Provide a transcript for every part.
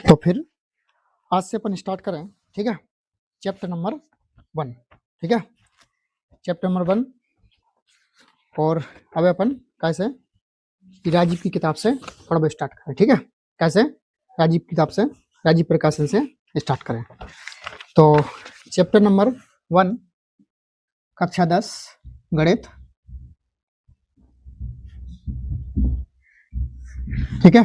तो फिर आज से अपन स्टार्ट करें, ठीक है, चैप्टर नंबर 1, ठीक है, चैप्टर नंबर 1। और अब अपन कैसे राजीव की किताब से पढ़ना स्टार्ट करें, ठीक है, कैसे राजीव की किताब से, राजीव प्रकाशन से स्टार्ट करें। तो चैप्टर नंबर 1 कक्षा 10 गणित, ठीक है।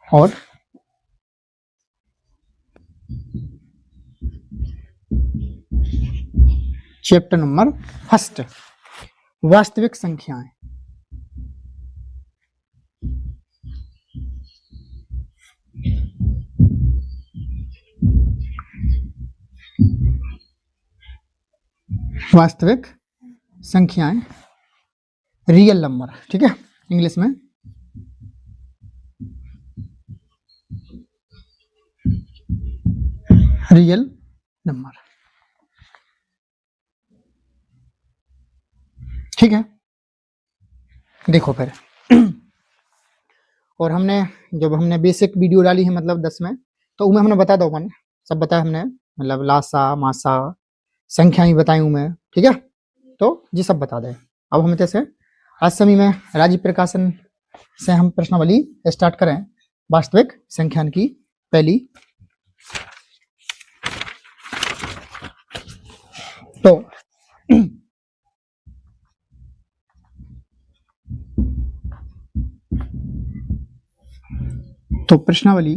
और चैप्टर नंबर 1 वास्तविक संख्याएं। वास्तविक संख्याएं, रियल नंबर, ठीक है, इंग्लिश में रियल नंबर, ठीक है। देखो फिर और जब हमने बेसिक वीडियो डाली है मतलब 10 में, तो उनमें हमने बता दो, मैंने सब बताया हमने, मतलब लासा मासा संख्या ही बताई हूँ मैं, ठीक है, तो जी सब बता दे। अब हम जैसे आज समय में राजीव प्रकाशन से हम प्रश्नावली स्टार्ट करें वास्तविक संख्यान की पहली। तो प्रश्नावली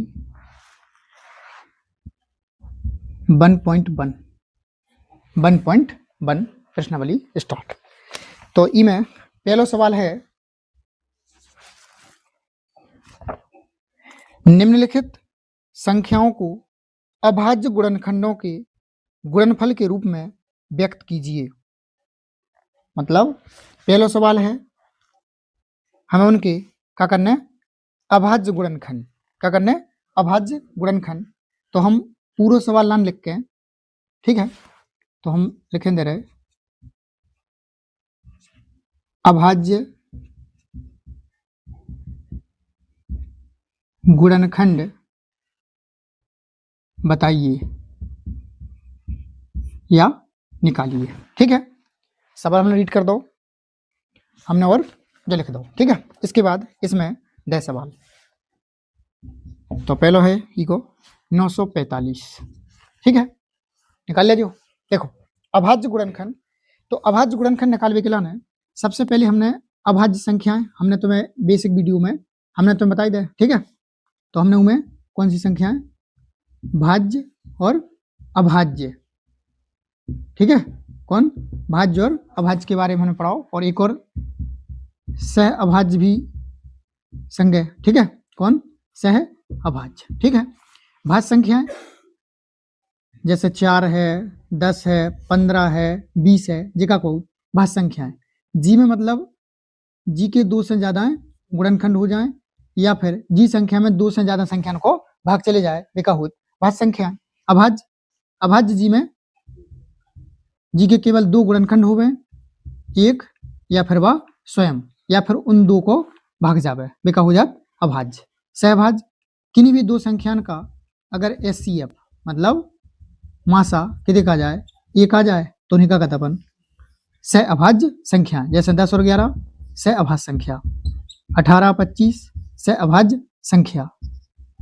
1.1 प्रश्नावली स्टार्ट। तो इसमें पहला सवाल है, निम्नलिखित संख्याओं को अभाज्य गुणनखंडों के गुणनफल के रूप में व्यक्त कीजिए। मतलब पहला सवाल है, हमें उनके क्या करना है, अभाज्य गुणनखंड, क्या करना है, अभाज्य गुणनखंड। तो हम पूरा सवाल नाम लिख के, ठीक है, तो हम लिखें दे रहे अभाज्य गुणनखंड बताइए या निकालिए, ठीक है। सवाल हमने रीड कर दो हमने और जो लिख दो, ठीक है। इसके बाद इसमें 10 सवाल। तो पहला है इको 945, ठीक है, निकाल लीजिए। देखो अभाज्य गुणनखंड, तो अभाज्य गुणनखंड निकालने के लिए सबसे पहले हमने अभाज्य संख्याएं, हमने तुम्हें बेसिक वीडियो में हमने तुम्हें बताई दे, ठीक है। तो हमने उनमें कौन सी संख्याएं, भाज्य और अभाज्य, ठीक है, कौन, भाज्य और अभाज्य के बारे में हमने पढ़ाओ। और एक और सह अभाज्य भी संज्ञा, ठीक है, कौन, सह अभाज्य, ठीक है। भाज्य संख्याएं जैसे 4 है, 10 है, 15 है, 20 है, जी का को भाज्य संख्याएं। जी में मतलब जी के 2 से ज्यादा गुणनखंड हो जाए, या फिर जी संख्या में 2 से ज्यादा संख्या को भाग चले जाए, बेका हो भाज्य संख्या। अभाज्य, अभाज्य जी में जी के केवल 2 गुणनखंड हो गए, एक या फिर वह स्वयं, या फिर उन 2 को भाग जावे, बेका हो जाए अभाज्य। सहभाज्य, किन्हीं भी 2 संख्यान का अगर SCF मतलब मासा कि देखा जाए, एक आ जाए, तो उन्हीं का कथापन सह अभाज्य संख्या। जैसे 10 और 11 सह अभाज्य संख्या, 18 25 सह अभाज्य संख्या,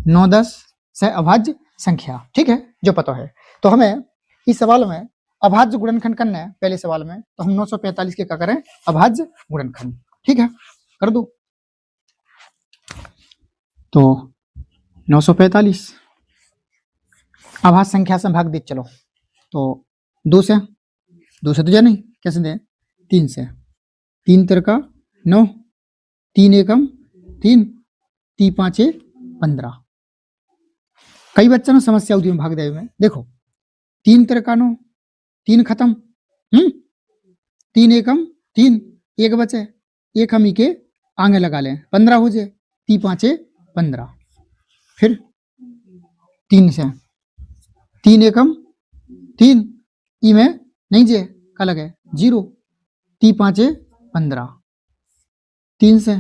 9 10 सह अभाज्य संख्या, ठीक है, जो पता है। तो हमें इस सवाल में अभाज्य गुणनखंड करना है पहले सवाल में, तो हम 945 के क्या करें, अभाज्य गुणनखंड, ठीक है, कर दो। तो 945 अभाज्य संख्या से भाग दे चलो। तो 2 से तो जा नहीं, कैसे दे, 3 से, 3 तिरका 9, 3 एकम 3, 3 5 15। कई बच्चों ने समस्या होती है भाग दे में। देखो 3 तिरका 9, 3 खत्म, 3 एकम 3, एक बचे, एक हम ही के आगे लगा लें, 15 हो जाए, 3 5 15। फिर 3 से 3 एकम 3, ई में नहीं जे का लगे 0, 3 5 15, 3 से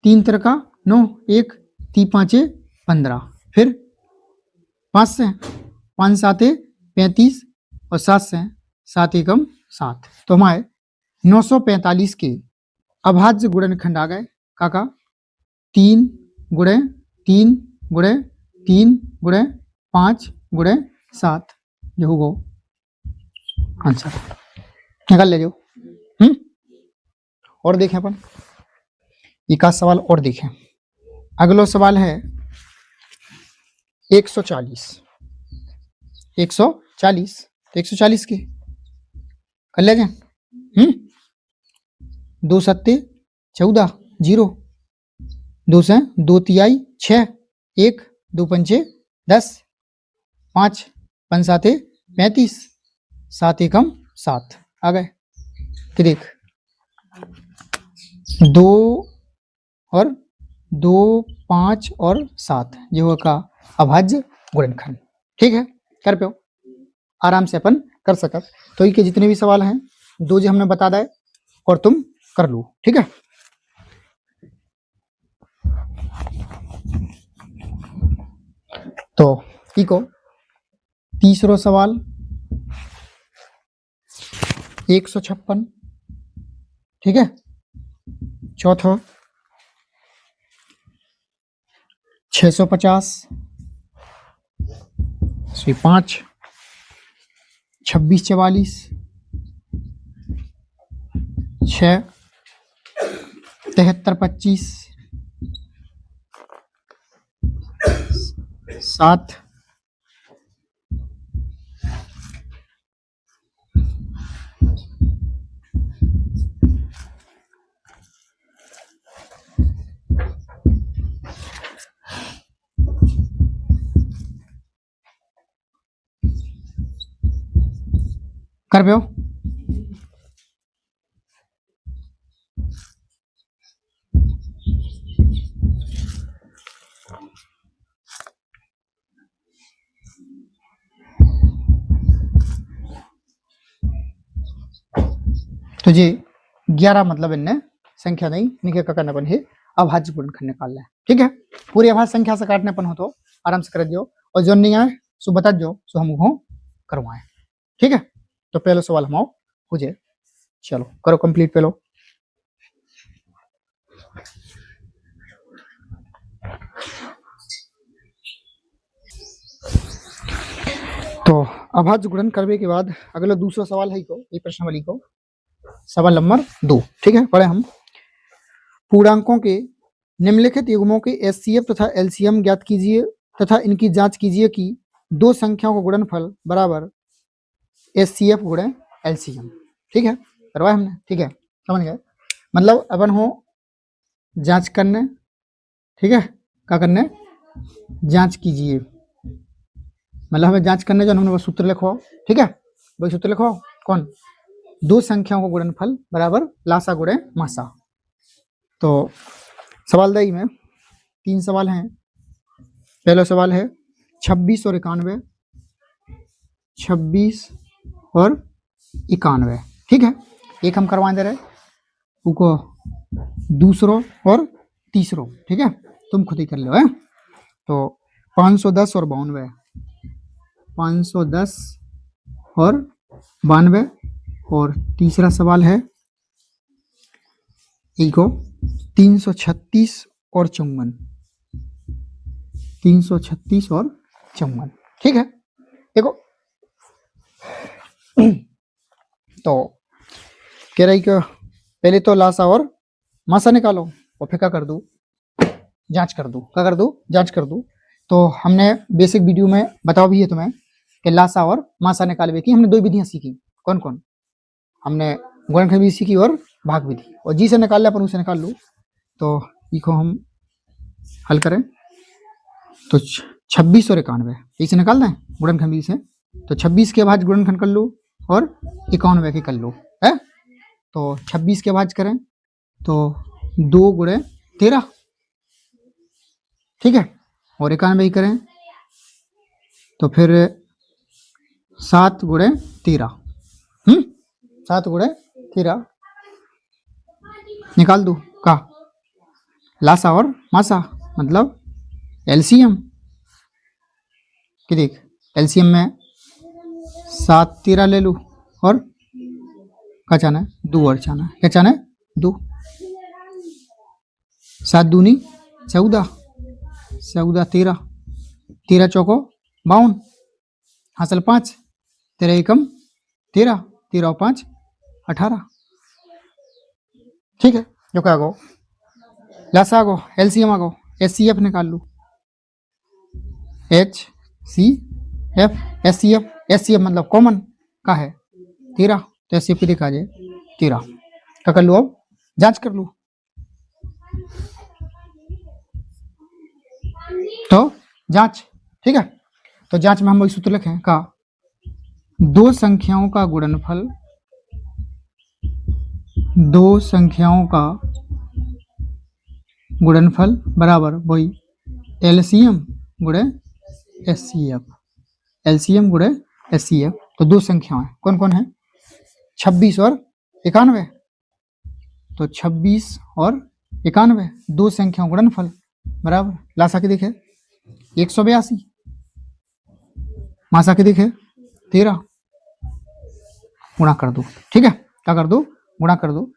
3 तिरका 9, 1, 3 5 15, फिर 5 से 5 7 35 और 7 से 7 एकम 7। तो हमारे 945 के अभाज्य गुणनखंड आ गए काका 3 गुणे 3 गुणे 3 गुणे 5 गुणे 7 जो होगा आंसर निकाल ले जो। और देखें अपन एक आध सवाल और देखें। अगला सवाल है 140 तो 140 के कर ले जाए 2 सत्ते 14 0, 2 से 2 तिहाई 6, 1 2 पंचे 10, 5 5 7 35, 7 एकम 7 आ गए। फिर देख 2 और 2 5 और 7 जो का अभाज्य गुणनखंड। ठीक है कर पे आराम से अपन कर सकत। तो ये के जितने भी सवाल हैं 2 जो हमने बता दे और तुम कर लो। ठीक है तो इको तीसरो सवाल 156। ठीक है चौथा 650, 5 26 44, 6 73 25, 7 कर पे तो जी 11 मतलब इनने संख्या नहीं निके का करने अपन है अभाज्य गुणनखंड निकालना है। ठीक है पूरी अभाज्य संख्या से काटने अपन हो तो आराम से कर दियो और जो नहीं आए सो बता दो सो हम वो करवाएं। ठीक है तो पहला सवाल हम हो जाए चलो करो कंप्लीट पहलो। तो अभाज्य गुणन करने के बाद अगला दूसरा सवाल है को ये प्रश्नावली को सवाल नंबर 2। ठीक है पढ़े हम पूर्णांकों के निम्नलिखित युग्मों के एचसीएफ तथा एलसीएम ज्ञात कीजिए तथा इनकी जांच कीजिए कि दो संख्याओं का गुणनफल बराबर एचसीएफ गुणे एलसीएम। ठीक है करवाया हमने। ठीक है समझ गए मतलब अपन हो जांच करने। ठीक है क्या करने जांच कीजिए मतलब हमें जांच करने जो हमने वो सूत्र लिखवाओ। ठीक है वही सूत्र लिखवाओ कौन दो संख्याओं का गुणनफल बराबर लासा गुणे मासा। तो सवाल दही में 3 सवाल हैं। पहला सवाल है 26 और 91, 26 और 91। ठीक है एक हम करवा दे रहे उको दूसरो और तीसरो। ठीक है तुम खुद ही कर लो है। तो 510 और 92, 510 और 92। और तीसरा सवाल है इको 336 और 54, 336 और 54। ठीक है देखो तो कह रही कि पहले तो लासा और मासा निकालो और फिर क्या कर दूं जांच कर दूं क्या कर दूं जांच कर दूं। तो हमने बेसिक वीडियो में बताओ भी है तुम्हें कि लासा और मासा निकालने की हमने 2 विधियां सीखी। कौन कौन हमने गुणनखंड विधि सीखी और भाग विधि और जी से निकाल ले अपन उसे निकाल लो। तो इसको हम हल करें तो 26 और 91 इसे निकाल दें गुणनखंड विधि से। तो 26 के भाज्य गुणनखंड कर लो और 91 के कर लो है। तो 26 के भाज्य करें तो 2 गुणे 13। ठीक है और 91 ही करें तो फिर 7 गुणे 13, 7 गुणे 13 निकाल दो का लासा और मासा मतलब एलसीएम कि देख एलसीएम में 7 13 ले लूँ और क्या चाहना है 2 और चाहना है, क्या चाहना है 2, 7 दूनी 14, 14 13, 13 चौको 52 हासिल 5, 13 एकम 13, 13 और 5 18। ठीक है, जो क्या गो लासा गो एलसीएम आ गो एचसीएफ निकाल लूँ, एच सी एफ एचसीएफ मतलब कॉमन का है 13, तो एचसीएफ की दिखा जाए 13, क्या कर लूँ अब जांच कर लूँ, तो जांच। ठीक है, तो जांच में हम वही सूत्र लिखें का दो संख्याओं का गुणनफल, दो संख्याओं का गुणनफल बराबर वही एलसीएम गुणे एचसीएफ, एलसीएम गुणे एचसीएफ। तो दो संख्याएं कौन कौन है 26 और 91, तो 26 और 91 दो संख्याओं गुणनफल बराबर लासा की देखे 182, मासा की देखे 13, गुणा कर दो। ठीक है, क्या कर दो गुणा कर दो।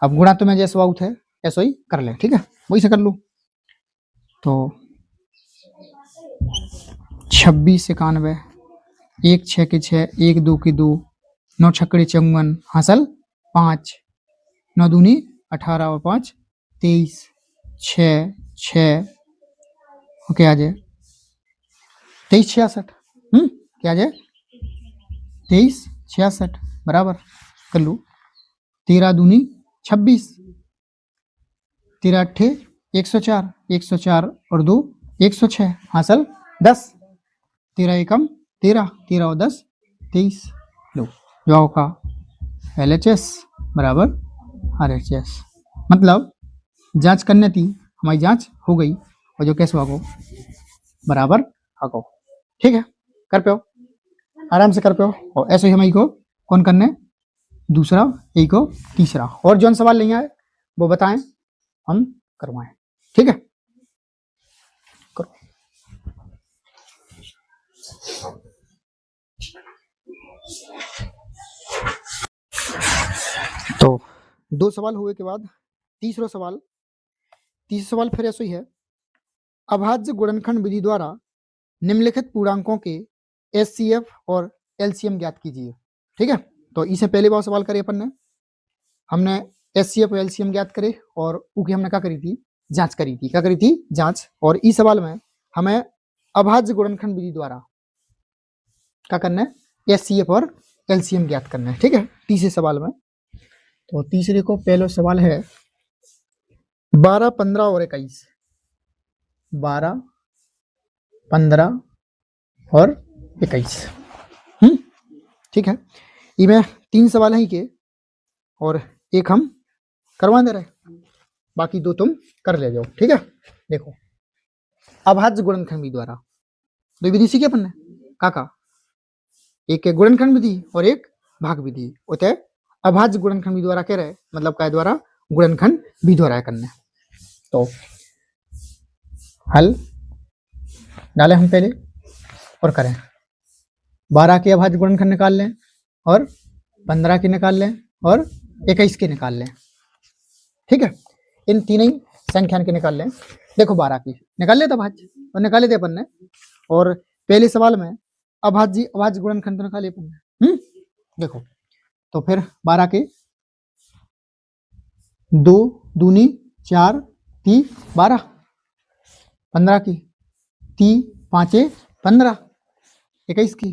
अब गुणा तो मैं जैसे आउट है ऐसा ही कर ले, ठीक है वही से कर लो। तो 26 91, 1 6 की 6, 1 2 की 2, 9 छक्कड़ी 54 हासिल 5, 9 दूनी 18 और 5 23, 6 6 क्या आ जाए 23 66, क्या आ जाए 23 66 बराबर कर लूँ 13 दूनी 26, 13 अट्ठे 104, 104 और 2 106 हासिल 10, 13 एकम 13, 13 और 10 23। लो जवाब का LHS बराबर RHS, मतलब जांच करने थी हमारी जांच हो गई और जो कैसे भागो बराबर भागो। ठीक है, कर पे हो आराम से कर पे हो। और ऐसे ही हम को कौन करने दूसरा एक को तीसरा, और जो सवाल नहीं आए वो बताएं हम करवाएं। ठीक है, करो। तो दो सवाल हुए के बाद तीसरा सवाल फिर ऐसा ही है, अभाज्य गुणनखंड विधि द्वारा निम्नलिखित पूर्णांकों के एचसीएफ और एलसीएम ज्ञात कीजिए। ठीक है, तो इससे पहले बहुत सवाल करे अपन ने, हमने एचसीएफ और एलसीएम ज्ञात करे और उनकी हमने क्या करी थी जांच करी थी, क्या करी थी जांच। और इस सवाल में हमें अभाज्य गुणनखंड विधि द्वारा क्या करना है एचसीएफ और एलसीएम ज्ञात करना है। ठीक है, तीसरे सवाल में, तो तीसरे को पहला सवाल है 12 15 और 21, 12 15 और 21। ठीक है, इनमें 3 सवाल है के और एक हम करवा दे रहे, बाकी 2 तुम कर ले जाओ। ठीक है, देखो अभाज्य गुणनखंड विधि द्वारा 2 विधि सीखे अपन ने काका, एक गुणनखंड विधि और एक भाग विधि। होते अभाज्य गुणनखंड विधि द्वारा कह रहे मतलब काय द्वारा गुणनखंड विधि द्वारा करना। तो हल डालें हम पहले और करें 12 के अभाज्य गुणनखंड निकाल लें और 15 के निकाल लें और 21 के निकाल लें। ठीक है, इन तीनों संख्या के निकाल लें। देखो 12 की निकाल लेते अभाज्य और निकाले थे अपन ने, और पहले सवाल में अभाज्य गुणनखंड निकाले अपन ने। देखो तो फिर 12 के 2 दूनी 4 3 12, 15 की 3 5 15, 21 की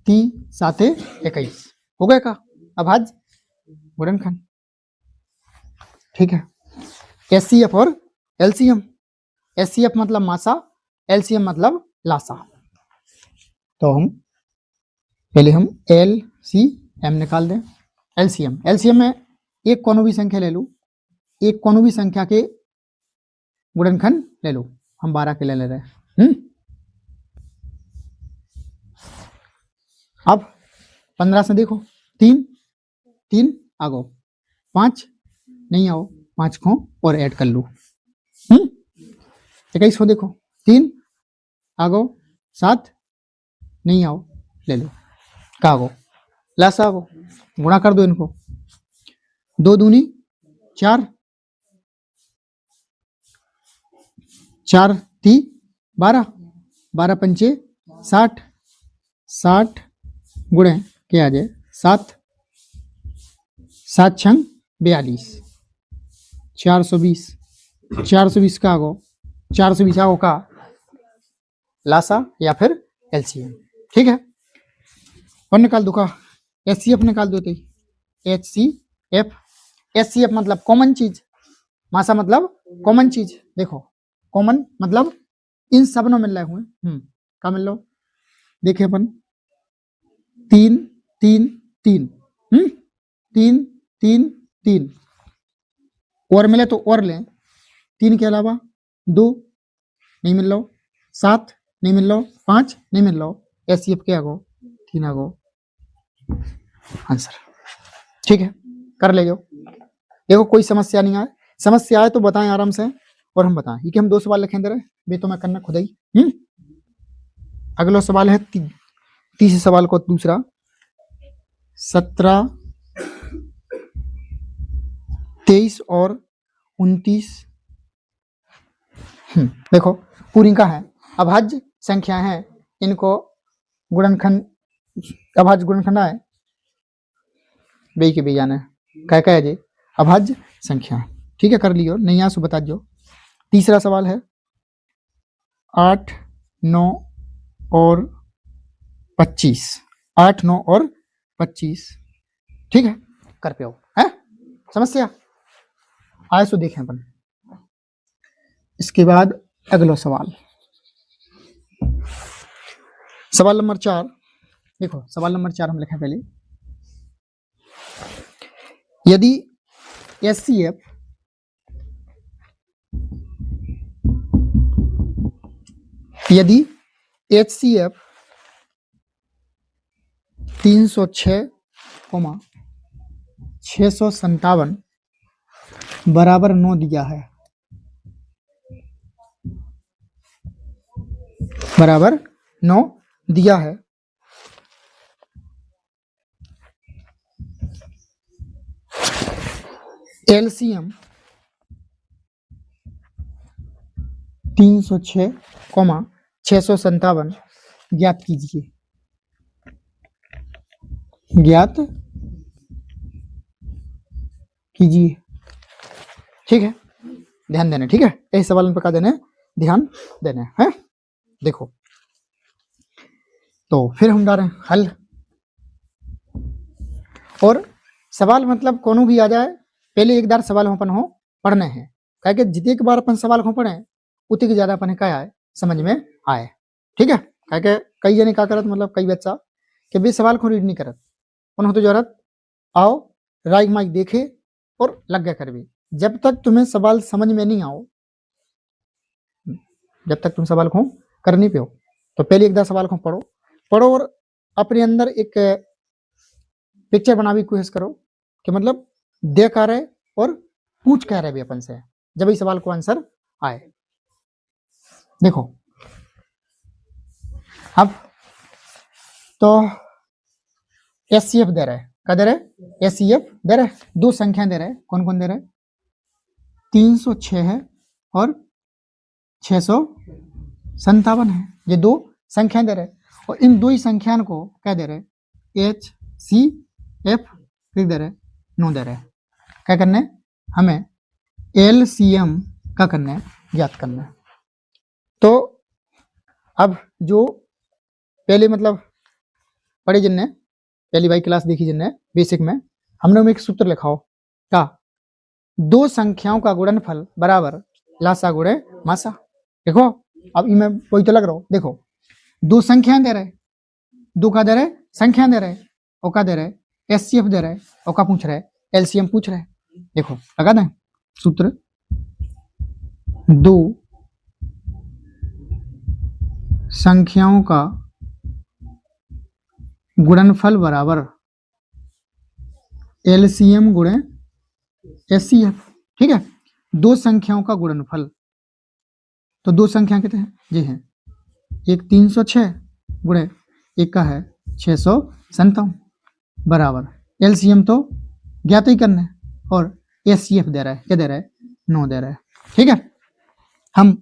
3 7 21 हो गए का अभाज्य गुणनखंड। ठीक है, एचसीएफ और एलसीएम, एचसीएफ मतलब मासा, एलसीएम मतलब लासा। तो हम पहले हम एलसीएम निकाल दें। एलसीएम में एक कोनो भी संख्या ले लूं, एक कोनो भी संख्या के गुणनखंड ले लो, हम 12 के ले रहे हैं। अब 15 से देखो 3 3 आगो 5 नहीं आओ 5 को और ऐड कर लो 21 को देखो 3 आगो 7 नहीं आओ ले लो का आगो लासा आगो गुणा कर दो इनको 2 दूनी 4 4 ती 12 12 पंचे 60 60 गुणे क्या आ जाए 7 7 छंग 42 420 420 का आगो 420 आगो का लासा या फिर एलसीएम ठीक है और निकाल दो का एचसीएफ निकाल दो तो एचसीएफ एचसीएफ मतलब कॉमन चीज मासा मतलब कॉमन चीज देखो कॉमन मतलब इन सब में मिल रहे हुए क्या मिल लो देखिए अपन 3 3 3 3 3 3 और मिले तो और लें 3 के अलावा 2 नहीं मिल लो 7 नहीं मिल लो 5 नहीं मिल लो एचसीएफ के आगो 3 आगो आंसर ठीक है कर ले जाओ देखो कोई समस्या नहीं आए समस्या आए तो बताएं आराम से और हम बताएं ये कि हम 2 सवाल लिखें दे रहे बे तो मैं करना खुद ही अगला सवाल है तीसरे सवाल को दूसरा 17 23 और 29 देखो पूरी का है अभाज्य संख्या है इनको गुणनखंड अभाज्य गुणनखंड है बे के बे जाना है क्या है जी अभाज्य संख्या ठीक है कर लियो नहीं यहाँ से बता दो तीसरा सवाल है 8 9 और 25 8 9 और 25 ठीक है कर पे है समस्या आए सो देखें अपन इसके बाद अगला सवाल सवाल नंबर 4 देखो सवाल नंबर 4 हम लिखें पहले यदि एचसीएफ यदि एचसीएफ 306, 657 बराबर 9 दिया है बराबर 9 दिया है एलसीएम 306, 657 ज्ञात कीजिए ज्ञात कीजिए ठीक है ध्यान देना ठीक है इस सवाल पर क्या देना ध्यान देना है देखो तो फिर हम डालें हल और सवाल मतलब कोनो भी आ जाए पहले एक बार सवाल हम अपन हो पढ़ने हैं क्या कि जितने के बार अपन सवाल हो पढ़े उतने के ज्यादा अपन क्या आए समझ में आए ठीक है क्या कि कई जने क्या करत मतलब कई बच्चा कि बे सवाल को रीड नहीं करत उन्होंने तो जरूरत आओ राइट माइक देखे और लग गया कर भी जब तक तुम्हें सवाल समझ में नहीं आओ जब तक तुम सवाल को कर नहीं पाओ तो पहले एक बार सवाल को पढ़ो और अपने अंदर एक पिक्चर बनाने की कोशिश करो कि मतलब देख आ रहे और पूछ कह रहे भी अपन से जब इस सवाल को आंसर आए देखो अब तो एचसीएफ दे रहे क्या दे रहे एचसीएफ दे रहे 2 संख्या दे रहे कौन कौन दे रहे 306 है और 657 है ये 2 संख्या दे रहे और इन 2 ही संख्या को क्या दे रहे एच सी एफ फिर दे रहे 9 दे रहे क्या करना है हमें एलसीएम का करना है ज्ञात करना है तो अब जो पहले मतलब पढ़े जिनने पहली बाई क्लास देखी जिनने बेसिक में हमने एक सूत्र लिखाओ क्या 2 संख्याओं का गुणनफल बराबर लासा गुणे मासा देखो अब इनमें कोई तो लग रहा हो देखो 2 संख्याएं दे रहे 2 का दे रहे संख्या दे रहे और का दे रहे एचसीएफ दे रहे और का पूछ रहे एलसीएम पूछ रहे देखो लगा दें सूत्र 2 संख्याओं का गुणनफल बराबर एलसीएम गुणे एचसीएफ। ठीक है, दो संख्याओं का गुणनफल, तो दो संख्या कितने हैं जी हैं, एक 306 गुणे एक का है 657 बराबर एलसीएम तो ज्ञात ही करना है और एचसीएफ दे रहा है, क्या दे रहा है, 9 दे रहा है। ठीक है, हम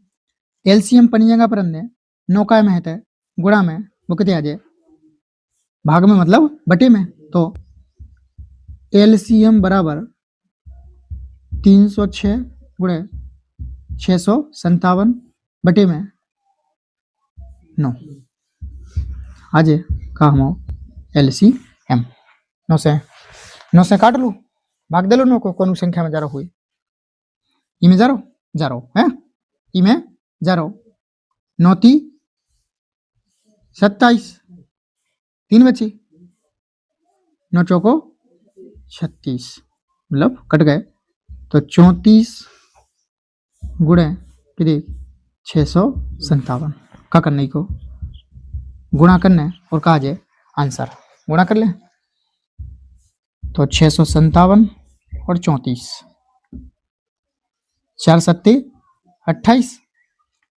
एलसीएम पनी जगह पर हमने 9 का में है गुणा में वो कितने आ जाए, भाग में मतलब बटे में, तो एलसीएम बराबर 306 गुणे 657 बटे में 9 आज का हम एलसीएम 9 से काट लू, भाग दे लो 9 को, कौन संख्या में जा रहा हुई, ई में जा रहा है, ई में जा रहा 9 × 3 = 27, 3 बची, 9 × 4 = 36 मतलब कट गए, तो 34 गुणे कितने 657 का करने को गुणा करना है और कहा जाए आंसर गुणा कर लें, तो 657 और 34, 4 × 7 = 28,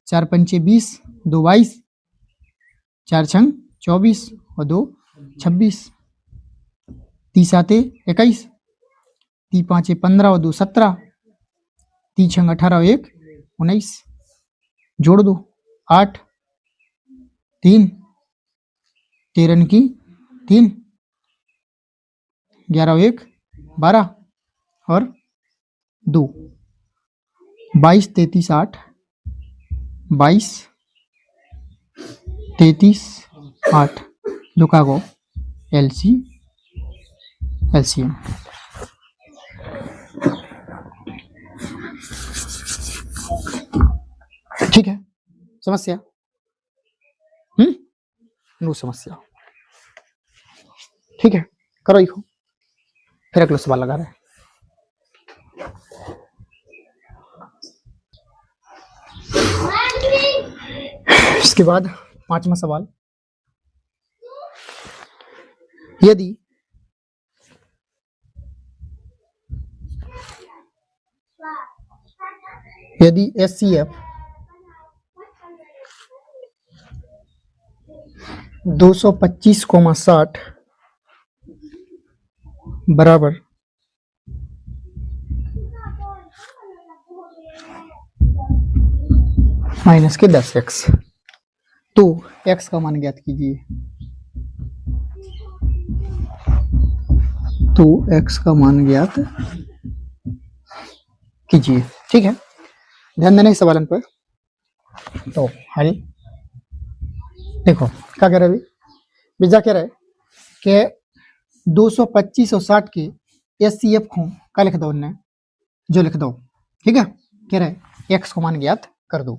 4 × 5 = 20, 2 = 22, 4 × 6 = 24 और 2 = 26, 3 × 7 = 21, 3 × 5 = 15 और 2 = 17, 3 × 6 = 18 और 1 = 19, जोड़ दो 8, 3 13 की 3, 11 और 1 = 12 और 2 22, 33 8, 22 33 8 जो का गो एलसीएम। ठीक है, समस्या नो समस्या। ठीक है, करो इको, फिर अगला सवाल लगा रहे हैं। इसके बाद 5वां सवाल, यदि एचसीएफ 225,60 बराबर माइनस के 10x, तो x का मान ज्ञात कीजिए, तो x का मान ज्ञात कीजिए। ठीक है, ध्यान देना इस सवाल पर, तो हल देखो क्या कह रहे हैं, बीजा कह रहे कि 225 और 60 के एचसीएफ को क्या लिख दो, उनने जो लिख दो। ठीक है, कह रहे x को मान ज्ञात कर दो,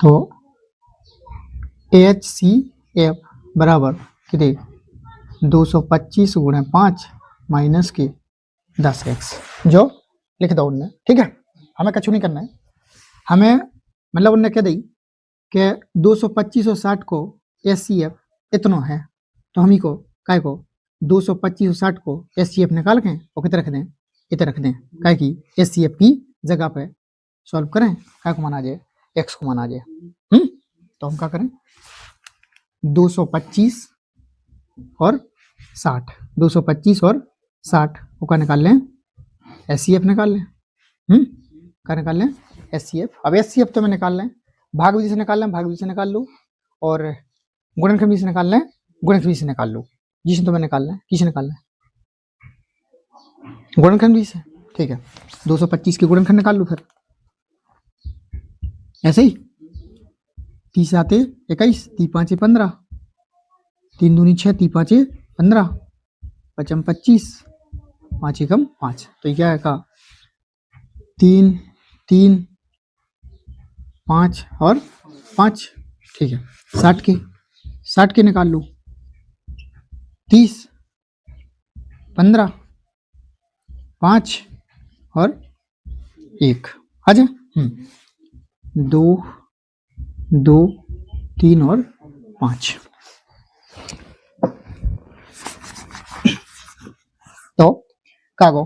तो एचसीएफ बराबर कितने 225 गुणे 5 माइनस के 10x जो लिख दो उनने। ठीक है, हमें कछु नहीं करना है, हमें मतलब उनने कह दी कि 225 और 60 को एचसीएफ इतना है, तो हम ही को काय को 225 और 60 को एचसीएफ निकाल के और कितने रख दें, इतने रख दें, काय की एचसीएफ की जगह पे सॉल्व करें, काय को मान आ जाए, एक्स को मान आ जाए। तो हम क्या करें, 225 और 60, 225 और 60 को क्या निकाल लें, एचसीएफ निकाल लें। क्या निकाल लें, एचसीएफ। अब एचसीएफ तो मैं निकाल लें, भाग विधि से निकाल लें, भाग विधि से निकाल लो, और गुणनखंड विधि से निकाल लें, गुणनखंड विधि से निकाल लो, जिसने तो मैं निकाल लें, किसे निकाल लें, गुणनखंड विधि से। ठीक है, 225 के गुणनखंड निकाल लो, फिर ऐसे ही 30 आते 21, 3 5 15, 3 दूनी 6, 3 5 15, 5 25, 5 एकम 5, तो ये क्या है का 3 3 5 और 5। ठीक है, 60 के निकाल लो, 30 15 5 और 1 आ जाए, 2 2 3 और 5। तो कागो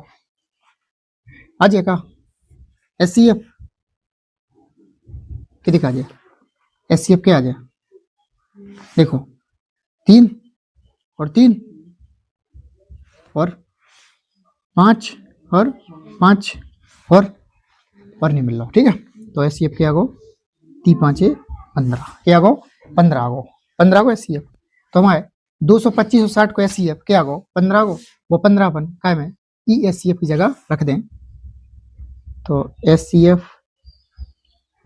आज का SCF कितने का आ जाए SCF क्या आ जाए देखो 3 और 3 और 5 और 5 और नहीं मिल रहा ठीक है। तो SCF क्या आगो 3 5 15 क्या आगो 15 आगो 15 को SCF तो हमारे 225 और 60 को SCF क्या आगो 15 को वो 15 अपन काय में SCF की जगह रख दें तो SCF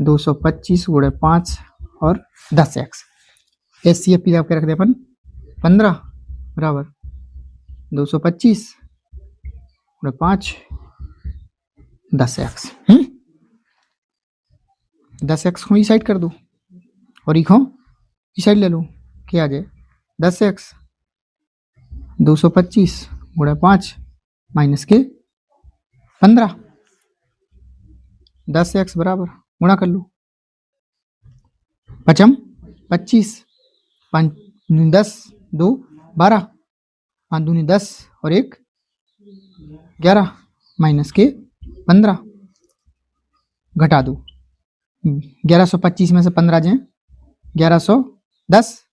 225 गुणे 5 और 10x SCF की जगह क्या रख दे अपन 15 बराबर 225 गुणे 5 10x 10x को इस साइड कर दूं और इस साइड ले लूं क्या आ जाए 10x 225 गुणे 5 माइनस के 15 10x बराबर गुणा कर लूं 5 25 5 10 2 12 5 दूनी 10 और 1 11 माइनस के 15 घटा दो 1125 में से 15 जाए 1110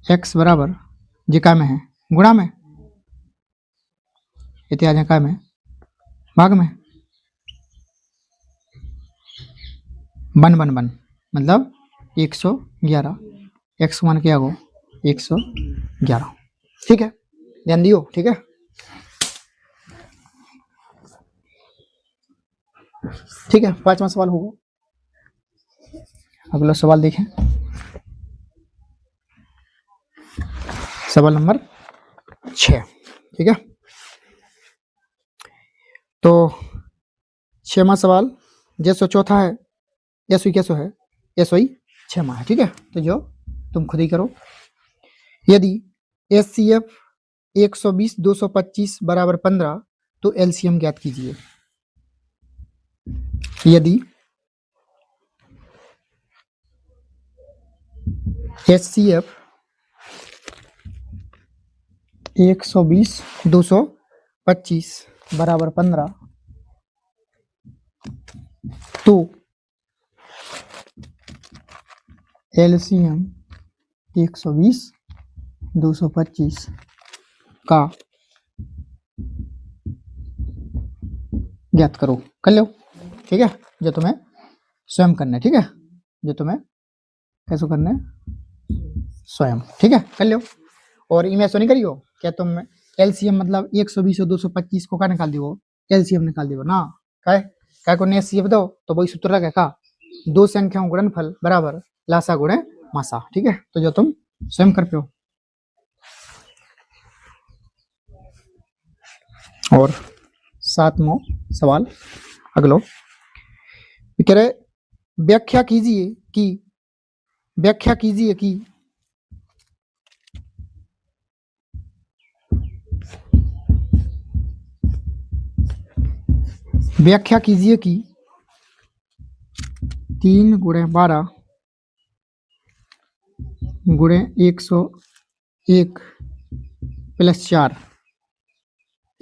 x बराबर जे का में है गुणा में इत्यादि आ जाए का में भाग में बन मतलब 111 x मान क्या हो 111 ठीक है ध्यान दियो ठीक है। ठीक है 5वां सवाल होगा अगला सवाल देखें सवाल नंबर 6 ठीक है। तो 6वां सवाल जैसो चौथा है ऐसो कैसो है ऐसो ही 6वां है ठीक है। तो जो तुम खुद ही करो यदि SCF 120 225 बराबर 15 तो LCM ज्ञात कीजिए। यदि SCF 120 225 बराबर 15 तो LCM 120 225 का ज्ञात करो कर लो ठीक है। जो तुम्हें स्वयं करना है ठीक है जो तुम्हें कैसे करना है स्वयं ठीक है कर लो और इमें ऐसा नहीं करियो क्या तुम LCM मतलब 120 और 225 को क्या निकाल दियो LCM निकाल दियो ना काय को SCF दो तो वही सूत्र लगे का दो संख्याओं गुणनफल बराबर लासा गुणे मासा ठीक है। तो जो तुम स्वयं कर पे और 7वां सवाल अगलो कह रहे व्याख्या कीजिए कि व्याख्या कीजिए कि 3 गुणे 12 गुणे 101 प्लस 4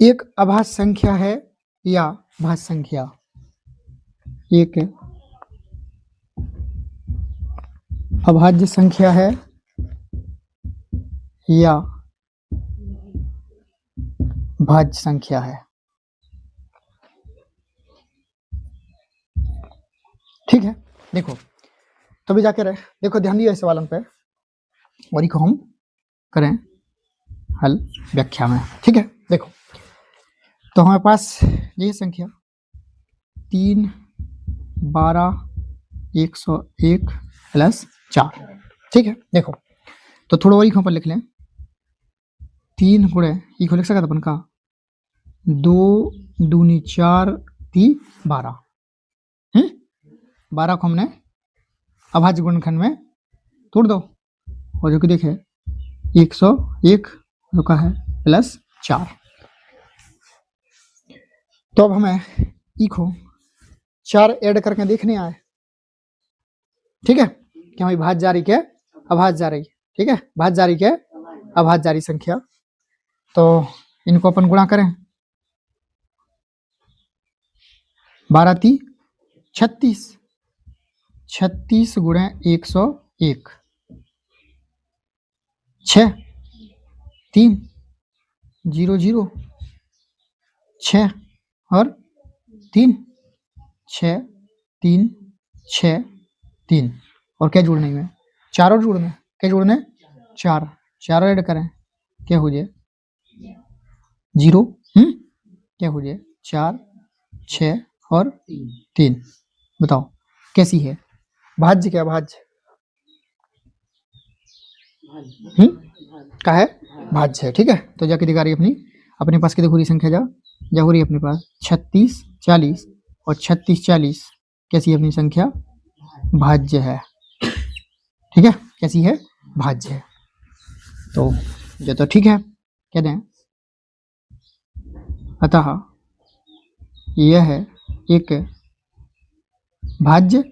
एक अभाज्य संख्या है या भाज्य संख्या एक अभाज्य संख्या है या भाज्य संख्या है ठीक है। देखो तो भी जाकर देखो ध्यान दिया इस सवालों पे और इसको हम करें हल व्याख्या में ठीक है। देखो तो हमारे पास ये संख्या 3 12 101 प्लस 4 ठीक है। देखो तो थोड़ा और पर लिख लें 3 गुणे इको लिख सकता अपन का 2 दूनी 4 3 12 12 को हमने अभाज्य गुणनखंड में तोड़ दो और जो कि देखे 101 जो का है प्लस 4 तो अब हमें इको 4 ऐड करके देखने आए ठीक है कि हमारी भाज्य जा रही क्या अभाज्य जा रही ठीक है, भाज्य जारी के अभाज्य जारी संख्या। तो इनको अपन गुणा करें, 12 36, 36 गुणे 101, 6 3 0 0 6 और 3 6 3 6 3 और क्या जोड़ने में 4 और जोड़ने, क्या जोड़ने 4 4 ऐड करें क्या हो जाए 0, क्या हो जाए 4 6 और 3। बताओ कैसी है, भाज्य क्या भाज्य का है, भाज्य है। ठीक है, तो जाके दिखा रही अपने पास की देखो रही संख्या जा हो रही है अपने पास 36 40 और 36 40 कैसी है अपनी संख्या, भाज्य है। ठीक है, कैसी है, भाज्य है। तो ये तो ठीक है, कह दें अतः यह है एक भाज्य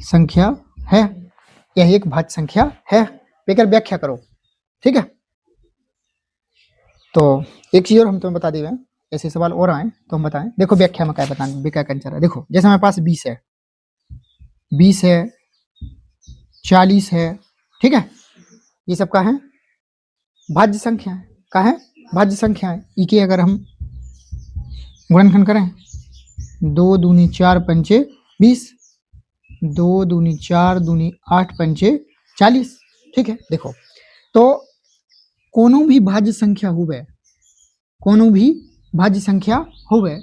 संख्या है, यह एक भाज्य संख्या है। बेकर व्याख्या करो। ठीक है, तो एक चीज और हम तुम्हें बता दें, ऐसे सवाल और आए तो हम बताएं। देखो व्याख्या में क्या बताना, क्या कंचर है। देखो जैसे हमारे पास 20 है, 20 है, 40 है, ठीक है, ये सब का है भाज्य संख्या है, का है भाज्य संख्या है। इके अगर हम गुणनखंड करें 2 दूनी 4 पंचे 20, 2 दूनी 4 दूनी 8 पंचे 40। ठीक है, देखो तो कोनो भी भाज्य संख्या हुए, कोनो भी भाज्य संख्या हुए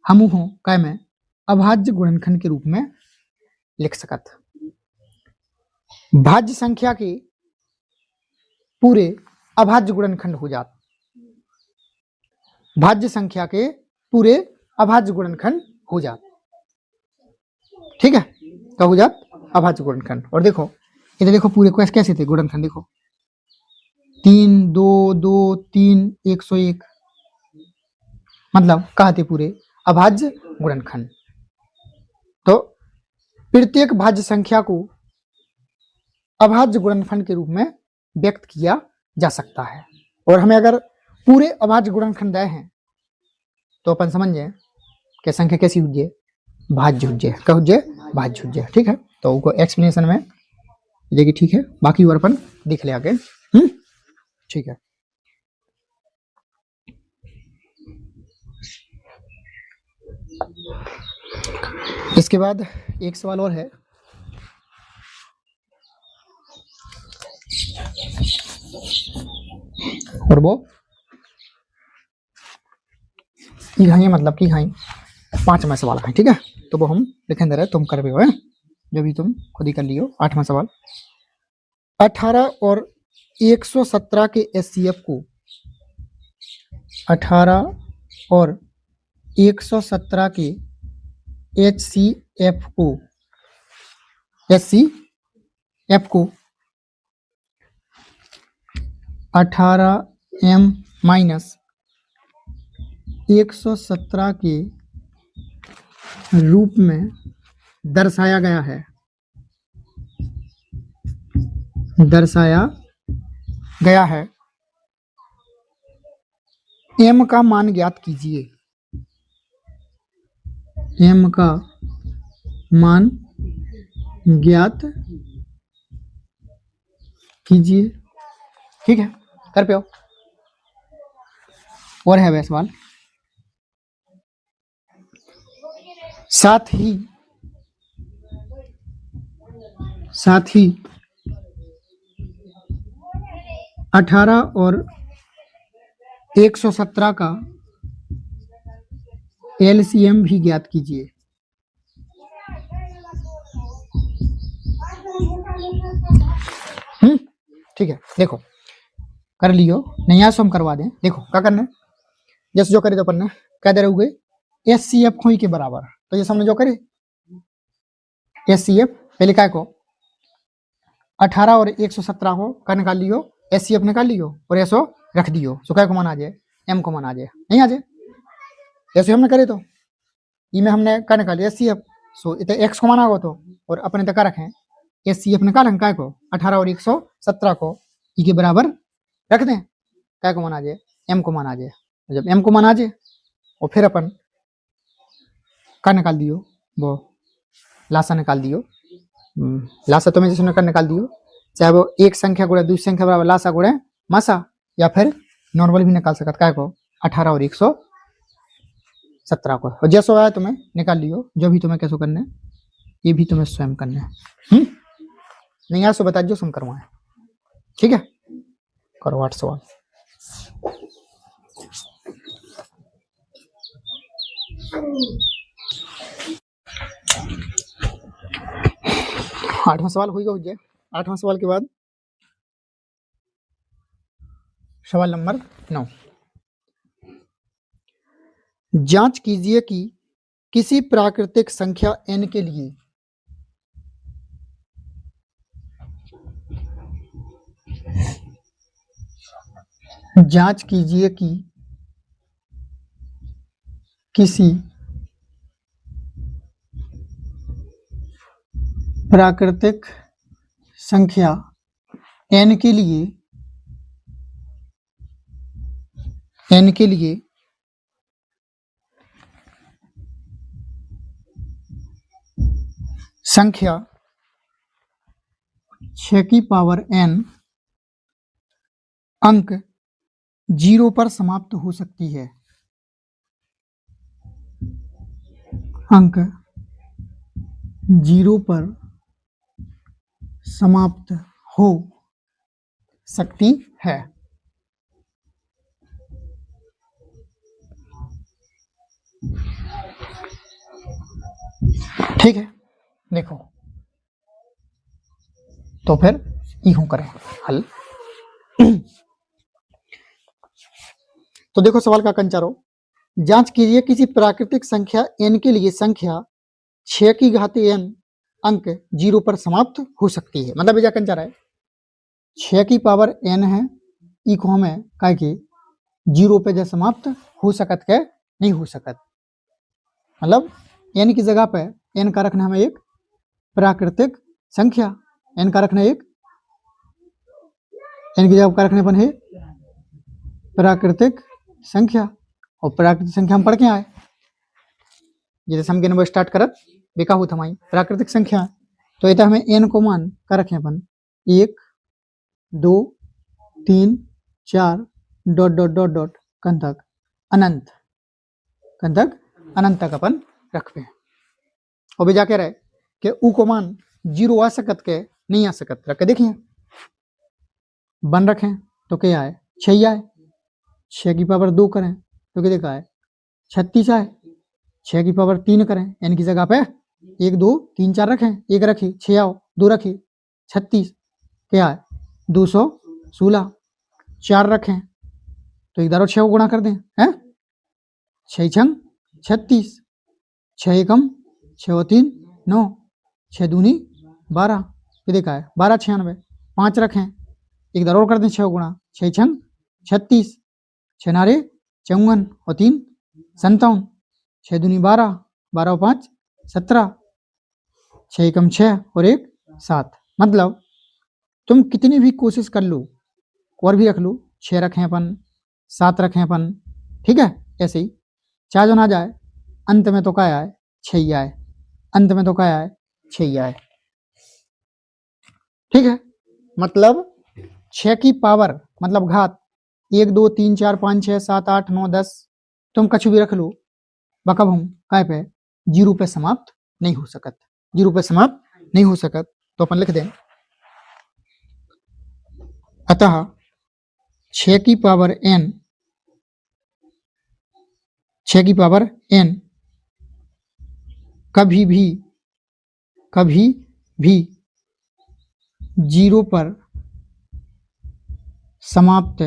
हम हो काय में अभाज्य गुणनखंड के रूप में लिख सकत। भाज्य संख्या के पूरे अभाज्य गुणनखंड हो जात, भाज्य संख्या के पूरे अभाज्य गुणनखंड हो जात। ठीक है, क्या हो जात, अभाज्य गुणनखंड। और देखो इधर देखो पूरे को कैसे थे गुणनखंड, देखो 3 2 2 3 101, मतलब कहते पूरे अभाज्य गुणनखंड। तो प्रत्येक भाज्य संख्या को अभाज्य गुणनखंड के रूप में व्यक्त किया जा सकता है। और हमें अगर पूरे अभाज्य गुणनखंड दे हैं तो अपन समझ जाए कि संख्या कैसी हो जाए, भाज्य हो जाए, क्या हो जाए, भाज्य हो जाए। ठीक है, तो उनको एक्सप्लेनेशन में देखिए। ठीक है, बाकी और अपन देख ले आगे। ठीक है, इसके बाद एक सवाल और है, और वो घाई मतलब की घाई 5वां सवाल है। ठीक है, तो वो हम लिखें दे रहे, तुम कर भी हो जो भी तुम खुद ही कर लियो। 8वां सवाल, 18 और 117 के एचसीएफ को 18 और 117 के एचसीएफ को 18m माइनस 117 के रूप में दर्शाया गया है, m का मान ज्ञात कीजिए, m का मान ज्ञात कीजिए। ठीक है, कर पे हो। और है वह सवाल, साथ ही 18 और 117 का एलसीएम भी ज्ञात कीजिए। ठीक है, देखो कर लियो, नहीं आ हम करवा दें। देखो क्या करना है, जैसे जो करे तो अपन ने क्या दे रहे हो गए एचसीएफ खोई के बराबर। तो ये हमने जो करे एचसीएफ पहले क्या को 18 और 117 को क्या निकाल लियो, एचसीएफ निकाल लियो और ऐसो रख दियो, सो क्या को मान आ जाए, एम को मान आ जाए, नहीं आ जाए। जैसे हमने करे तो ई में हमने क्या निकाल लिया एचसीएफ, सो इतने एक्स को माना हो तो, और अपने तक रखें HCF निकालें काय को 18 और 117 को ई के बराबर रख दें, काय को मान आ जाए, m को मान आ जाए। जब m को मान आ जाए और फिर अपन का निकाल दियो, वो लासा निकाल दियो। लासा तो मैं जैसे निकाल दियो, चाहे वो एक संख्या गुणे दूसरी संख्या बराबर लासा गुणे मासा, या फिर नॉर्मल भी निकाल सकत, काय को 18 और 117 को, और जैसो आया तुम्हें निकाल लियो। जो भी तुम्हें कैसे करना है ये भी तुम्हें स्वयं करना है। नहीं यार सो बता दो, सुन करवाए, ठीक है। करो 8 सवाल। आठवां सवाल हो जाए। 8वां सवाल के बाद सवाल नंबर 9। जांच कीजिए कि किसी प्राकृतिक संख्या n के लिए जांच कीजिए कि किसी प्राकृतिक संख्या n के लिए संख्या 6 की पावर n अंक 0 पर समाप्त हो सकती है। अंक 0 पर समाप्त हो सकती है। ठीक है, देखो तो फिर यूं करें हल। तो देखो सवाल का कंचारो, जांच कीजिए किसी प्राकृतिक संख्या n के लिए संख्या 6 की घात n अंक 0 पर समाप्त हो सकती है। मतलब ये कंचारा है 6 की पावर n है, ई को हमें कह के 0 पे जब समाप्त हो सकत के नहीं हो सकत, मतलब n की जगह पे n का रखना हमें एक प्राकृतिक संख्या, n का रखना एक, n की जगह का रखने पर है प्राकृतिक संख्या, और प्राकृतिक संख्या हम पढ़ के आए जैसे हम के स्टार्ट करत बेका हो हमारी प्राकृतिक संख्या। तो ये हमें n को मान का रखे अपन 1 2 3 4 डॉट डॉट डॉट डॉट कन तक अनंत तक अपन रख पे। और भी जाके रहे कि ऊ को मान 0 आ सकत के नहीं आ सकत, रख के देखिए बन रखें तो क्या आए 6 आए, 6 की पावर 2 करें तो क्या देखा है 36 आए, 6 की पावर 3 करें n की जगह पे 1 2 3 4 रखें, 1 रखी 6 आओ 2 रखी 36, क्या है 216, 4 रखें तो एक दारो 6 को गुणा कर दें हैं, 6 छंग 36, 6 एकम 6 3 9, 6 दूनी 12, ये देखा है 12 96, 5 रखें एक दारो कर दें 6 गुणा, 6 छंग 36, 6 नारे 54 और 3 57, 6 दूनी 12, 12 और 5 17, 6 एकम 6 और 1 7। मतलब तुम कितनी भी कोशिश कर लो और भी रख लो, 6 रखें अपन 7 रखें अपन, ठीक है, ऐसे ही चाहे जो ना जाए अंत में तो क्या आए 6 आए, अंत में तो क्या आए 6 आए, ठीक है। मतलब 6 की पावर मतलब घात 1 2 3 4 5 6 7 8 9 10 तुम कछु भी रख लो, बकब हम काय पे 0 पे समाप्त नहीं हो सकत, 0 पे समाप्त नहीं हो सकत। तो अपन लिख दें अतः 6 की पावर n 6 की पावर n कभी भी 0 पर समाप्त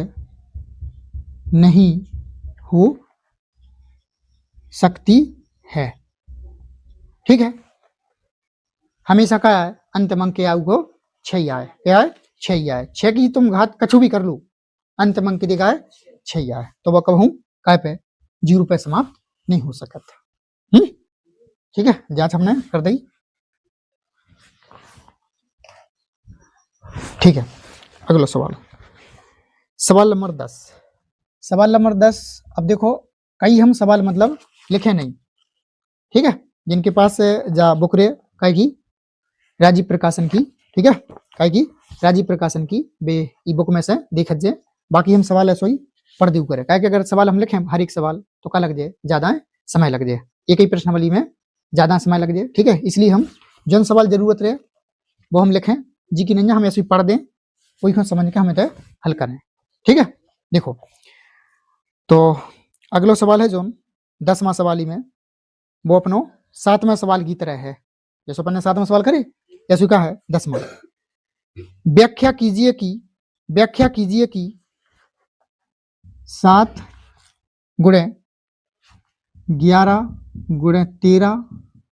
नहीं हो सकती है, ठीक है। हमेशा क्या है अंत अंक के आऊ को 6 आए, क्या है 6 आए, 6 की तुम घात कछु भी कर लो अंत अंक की दिखा है 6 आए, तो वह कहूँ काय पे 0 पे समाप्त नहीं हो सकत, ठीक है। जांच हमने कर दी। ठीक है, अगला सवाल, सवाल नंबर 10। सवाल नंबर 10, अब देखो कई हम सवाल मतलब लिखे नहीं, ठीक है, जिनके पास जा बुक रे काय की राजीव प्रकाशन की, ठीक है, काय की राजीव प्रकाशन की बे ई बुक में से देख जे, बाकी हम सवाल ऐसो ही पढ़ दू करे, काय कि अगर सवाल हम लिखे हर एक सवाल तो का लग जाए, ज्यादा समय लग जाए, एक ही प्रश्नावली में ज्यादा समय लग जाए, ठीक है, इसलिए हम जन सवाल जरूरत रहे वो हम लिखें, जी की नहीं हम ऐसे ही पढ़ दें, वही को समझ के हमें तो हल करें, ठीक है। देखो तो अगला सवाल है जो 10वां सवाल ही में वो अपनो 7वां सवाल की तरह है, जैसे अपन ने 7वां सवाल करे ऐसे का है 10वां। व्याख्या कीजिए कि 7 गुणे 11 गुणे 13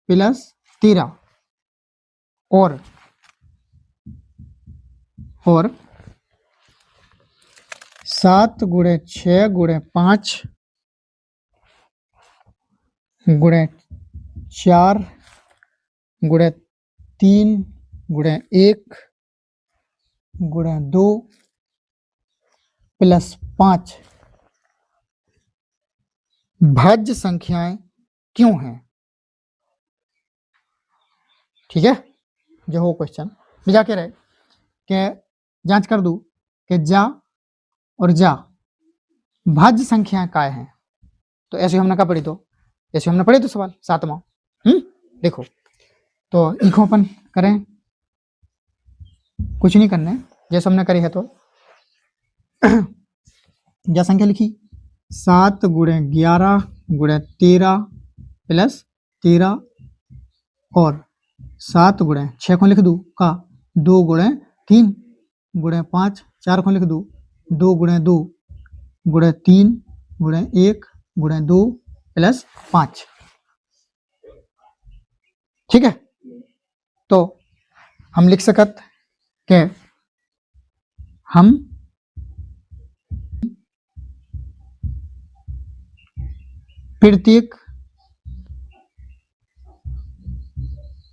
प्लस 13 और 7 गुणे 6 गुणे 5 गुणे 4 गुणे 3 गुणे 1 गुणे 2 प्लस 5 भाज्य संख्याएं क्यों हैं, ठीक है। जो हो क्वेश्चन में जाके रहे कि जांच कर दू कि जा और जा भाज्य संख्याएं काय हैं, तो ऐसे हमने का पढ़ी, तो ऐसे हमने पढ़े तो सवाल 7वां। देखो तो इनको अपन करें, कुछ नहीं करने, जैसे हमने करे है तो जा संख्या लिखी 7 गुणे 11 गुणे 13 प्लस 13 और 7 गुणे 6 को लिख दू का 2 गुणे 3 गुणे 5 4 को लिख दू 2 गुणे 2 गुणे 3 गुणे 1 गुणे 2 प्लस 5, ठीक है। तो हम लिख सकत के हम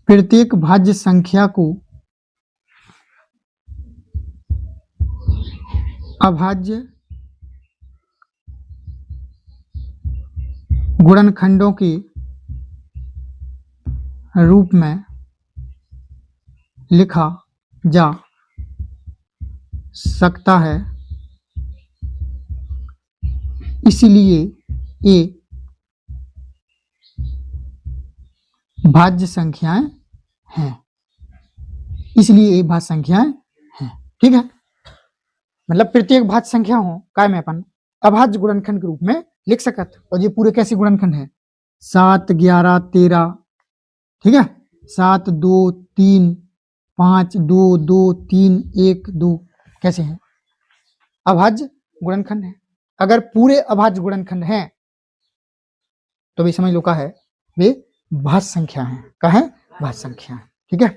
प्रत्येक भाज्य संख्या को अभाज्य गुणनखंडों के रूप में लिखा जा सकता है, इसलिए ये भाज्य संख्याएं हैं, इसलिए ये भाज्य संख्याएं हैं, ठीक है। मतलब प्रत्येक भाज्य संख्या हो काय में अपन अभाज्य गुणनखंड के रूप में लिख सकत, और ये पूरे कैसे गुणनखंड है 7 11 13, ठीक है, 7 2 3 5 2 2 3 1 2 कैसे हैं अभाज्य गुणनखंड है। अगर पूरे अभाज्य गुणनखंड हैं तो भी समझ लो का है वे भाज्य संख्या है, का है भाज्य संख्या है, ठीक है।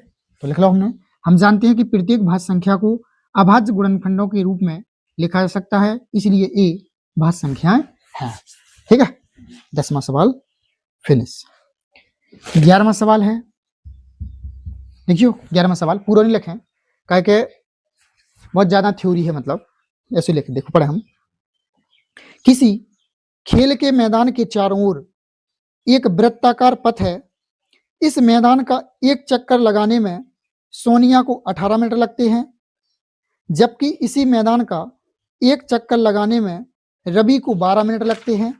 तो लिख लो हमने, हम जानते हैं कि प्रत्येक भाज्य संख्या को अभाज्य गुणनखंडों के रूप में लिखा जा सकता है, इसलिए ए भाज्य संख्याएं हैं, ठीक है। 10वां सवाल फिनिश। 11वां सवाल है, देखियो 11वां सवाल पूरा नहीं लिखें, कह के बहुत ज्यादा थ्योरी है, मतलब ऐसे लिखे, देखो पढ़े हम, किसी खेल के मैदान के चारों ओर एक वृत्ताकार पथ है, इस मैदान का एक चक्कर लगाने में सोनिया को 18 मिनट लगते हैं, जबकि इसी मैदान का एक चक्कर लगाने में रवि को 12 मिनट लगते हैं।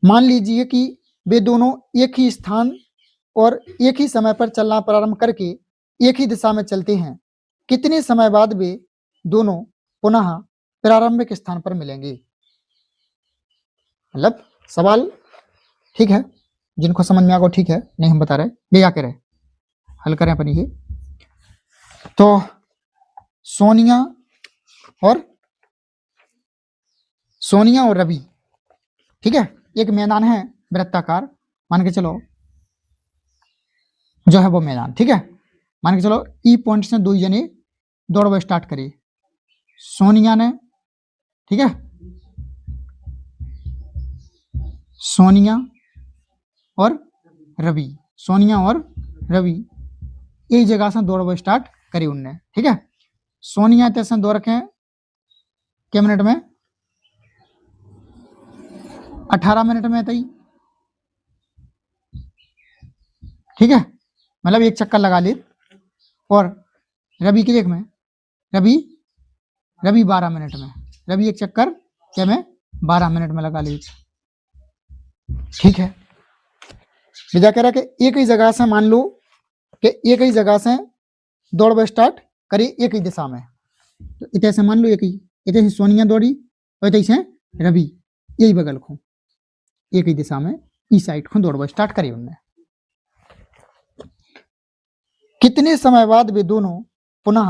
मान लीजिए कि वे दोनों एक ही स्थान और एक ही समय पर चलना प्रारंभ करके एक ही दिशा में चलते हैं, कितने समय बाद वे दोनों पुनः प्रारंभिक स्थान पर मिलेंगे। मतलब सवाल ठीक है, जिनको समझ में आ गया ठीक है, नहीं हम बता रहे, ये क्या कह रहे हल करें अपन ये। तो सोनिया और रवि, ठीक है, एक मैदान है वृत्ताकार, मान के चलो जो है वो मैदान, ठीक है, मान के चलो ई पॉइंट से 2 जने दौड़ स्टार्ट करी, सोनिया ने, ठीक है, सोनिया और रवि एक जगह से दौड़ स्टार्ट करी उनने, ठीक है। सोनिया तैसे दो रखे के मिनट में 18 मिनट में तई, ठीक है, मतलब एक चक्कर लगा ली। और रवि की देख में रवि 12 मिनट में, रवि एक चक्कर क्या में 12 मिनट में लगा ली, ठीक है। विजा कह रहा है कि एक ही जगह से मान लो कि एक ही जगह से दौड़ स्टार्ट करी एक ही दिशा में, तो इतने से मान लो एक ही इतने से सोनिया दौड़ी और इतने से रवि यही बगल को एक ही दिशा में इस साइड को दौड़ स्टार्ट करी उनने। कितने समय बाद वे दोनों पुनः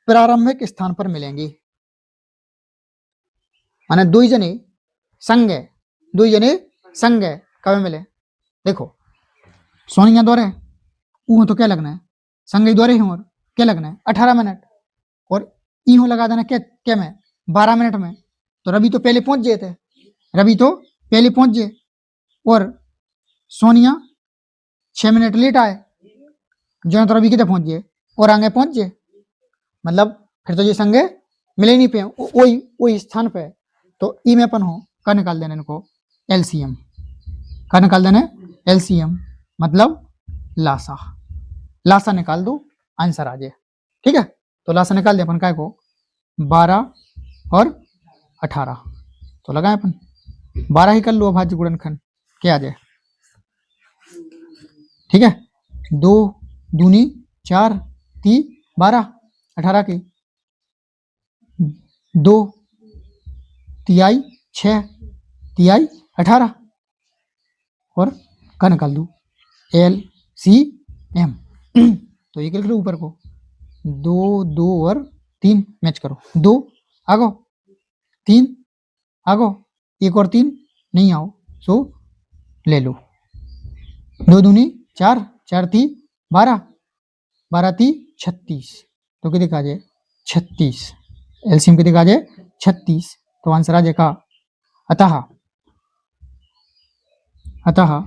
प्रारंभिक स्थान पर मिलेंगे? माने दो जने संग है कब मिले? देखो सोनिया दौरे वो तो क्या लगना है संग ही दौरे और क्या लगना है 18 मिनट, और ईहो लगा देना क्या में 12 मिनट में, तो रवि तो पहले पहुंच गए थे, रवि तो पहले पहुंच गए और सोनिया 6 मिनट लेट आए, जो तो रवि कितने पहुंच गए और आगे पहुंच गए, मतलब फिर तो ये संगे मिले नहीं पे वही स्थान पे। तो ई में अपन हो का निकाल देना इनको एलसीएम, का निकाल देना एलसीएम मतलब लासा निकाल दो आंसर आ जाए, ठीक है। तो लासा निकाल दे अपन काय को 12 और 18, तो लगाए अपन 12 ही कर लो अभाज्य गुणनखंड क्या आ जाए, ठीक है। 2 दूनी 4 3 12 18 की 2 तिहाई 6 तिहाई 18 और का निकाल दू LCM तो ये लो ऊपर को 2 2 और 3 मैच करो, 2 आगो 3 आगो 1 और 3 नहीं आओ, सो ले लो 2 दूनी 4 4 ती 12 12 ती 36, तो कितने आ जाए 36, एलसीएम कितने आ जाए 36, तो आंसर आ जाएगा अतः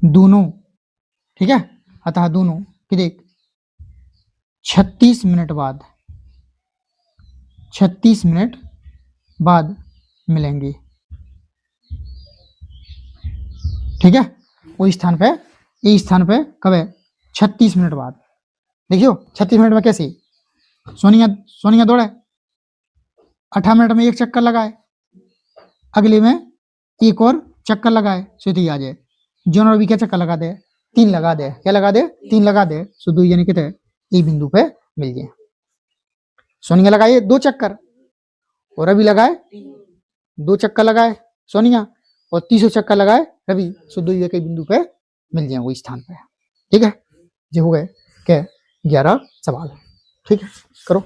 दोनों, ठीक है, अतः दोनों कितने 36 मिनट बाद मिलेंगे, ठीक है। वो स्थान पे कब है 36 मिनट बाद। देखियो 36 मिनट में कैसे सोनिया दौड़े 18 मिनट में एक चक्कर लगाए, अगले में एक और चक्कर लगाए, सीधी आ जाए, जोन और भी क्या चक्कर लगा दे 3 लगा दे, क्या लगा दे 3 लगा दे, सो 2 यानी कितने एक बिंदु पे मिल जाए। सोनिया लगाए 2 चक्कर और रवि लगाए 2 चक्कर लगाए सोनिया और 300 चक्कर लगाए रवि, सो 2 एक बिंदु पे मिल जाए वो स्थान पे, ठीक है। ये हो गए क्या 11 सवाल, ठीक है, करो।